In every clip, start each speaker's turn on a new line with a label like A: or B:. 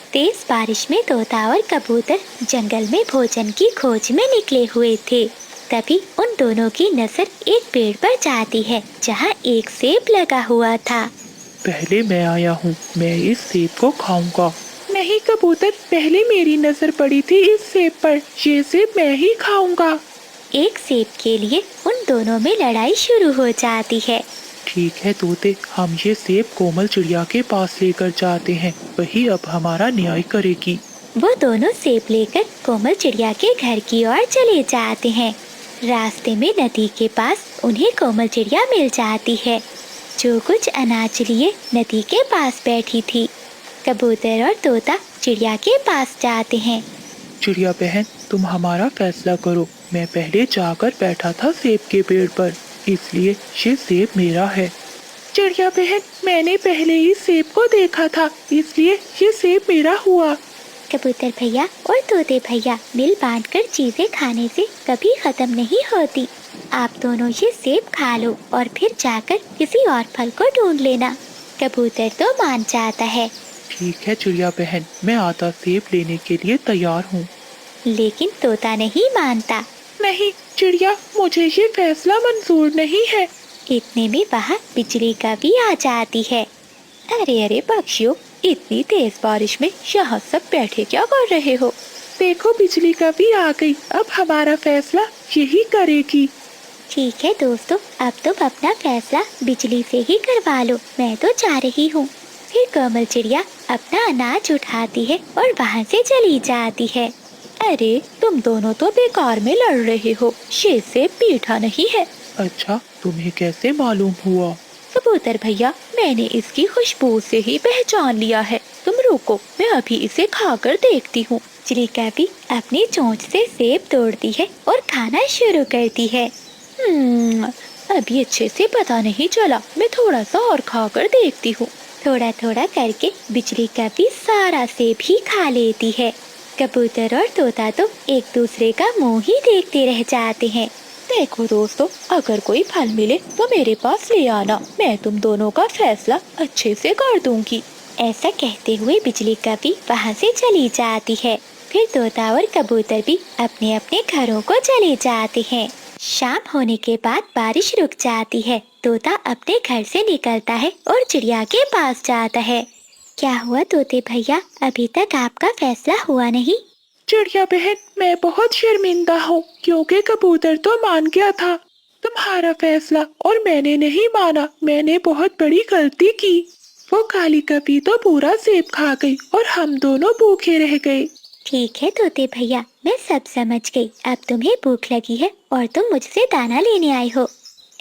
A: तेज बारिश में तोता और कबूतर जंगल में भोजन की खोज में निकले हुए थे। तभी उन दोनों की नजर एक पेड़ पर जाती है जहाँ एक सेब लगा हुआ था।
B: पहले मैं आया हूँ, मैं इस सेब को खाऊंगा। नहीं कबूतर, पहले मेरी नजर पड़ी थी इस सेब पर, ये सेब मैं ही खाऊंगा।
A: एक सेब के लिए उन दोनों में लड़ाई शुरू हो जाती है।
B: ठीक है तोते, हम ये सेब कोमल चिड़िया के पास लेकर जाते हैं, वही अब हमारा न्याय करेगी।
A: वो दोनों सेब लेकर कोमल चिड़िया के घर की ओर चले जाते हैं। रास्ते में नदी के पास उन्हें कोमल चिड़िया मिल जाती है, जो कुछ अनाज लिए नदी के पास बैठी थी। कबूतर और तोता चिड़िया के पास जाते हैं।
B: चिड़िया बहन, तुम हमारा फैसला करो। मैं पहले जाकर बैठा था सेब के पेड़ पर, इसलिए ये सेब मेरा है। चिड़िया बहन, मैंने पहले ही सेब को देखा था, इसलिए ये सेब मेरा हुआ।
A: कबूतर भैया और तोते भैया मिल बांट कर चीजें खाने से कभी खत्म नहीं होती। आप दोनों ये सेब खा लो और फिर जाकर किसी और फल को ढूंढ लेना। कबूतर तो मान जाता है।
B: ठीक है चिड़िया बहन, मैं आता सेब लेने के लिए तैयार हूँ।
A: लेकिन तोता नहीं मानता।
B: नहीं चिड़िया, मुझे ये फैसला मंजूर नहीं है।
A: इतने में वहाँ बिजली का भी आ जाती है।
C: अरे अरे पक्षियों, इतनी तेज बारिश में यहाँ सब बैठे क्या कर रहे हो?
B: देखो बिजली का भी आ गई, अब हमारा फैसला यही करेगी।
A: ठीक है दोस्तों, अब तुम अपना फैसला बिजली से ही करवा लो, मैं तो जा रही हूँ। फिर कोमल चिड़िया अपना अनाज उठाती है और वहाँ से चली जाती है।
C: अरे तुम दोनों तो बेकार में लड़ रहे हो, ये सेब मीठा नहीं है।
B: अच्छा, तुम्हें कैसे मालूम हुआ?
C: कबूतर भैया, मैंने इसकी खुशबू से ही पहचान लिया है। तुम रुको, मैं अभी इसे खाकर देखती हूँ।
A: चिड़िया भी अपनी चोंच से सेब तोड़ती है और खाना शुरू करती है।
C: अभी अच्छे से पता नहीं चला, मैं थोड़ा सा और खाकर देखती हूँ।
A: थोड़ा थोड़ा करके बिजली का भी सारा सेब ही खा लेती है। कबूतर और तोता तो एक दूसरे का मुंह ही देखते रह जाते हैं।
C: देखो दोस्तों, अगर कोई फल मिले तो मेरे पास ले आना, मैं तुम दोनों का फैसला अच्छे से कर दूंगी।
A: ऐसा कहते हुए बिजली कभी वहाँ से चली जाती है। फिर तोता और कबूतर भी अपने अपने घरों को चले जाते हैं। शाम होने के बाद बारिश रुक जाती है। तोता अपने घर से निकलता है और चिड़िया के पास जाता है। क्या हुआ तोते भैया, अभी तक आपका फैसला हुआ नहीं?
B: चिड़िया बहन, मैं बहुत शर्मिंदा हूँ, क्योंकि कबूतर तो मान गया था तुम्हारा फैसला और मैंने नहीं माना। मैंने बहुत बड़ी गलती की। वो काली कपी तो पूरा सेब खा गई और हम दोनों भूखे रह गए।
A: ठीक है तोते भैया, मैं सब समझ गई। अब तुम्हें भूख लगी है और तुम मुझसे दाना लेने आए हो।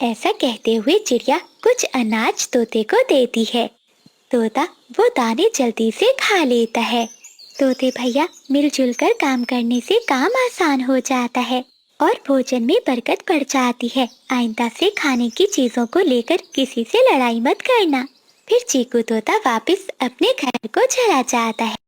A: ऐसा कहते हुए चिड़िया कुछ अनाज तोते को देती है। तोता वो दाने जल्दी से खा लेता है। तोते भैया, मिलजुल कर काम करने से काम आसान हो जाता है और भोजन में बरकत बढ़ जाती है। आइंदा से खाने की चीजों को लेकर किसी से लड़ाई मत करना। फिर चीकू तोता वापस अपने घर को चला जाता है।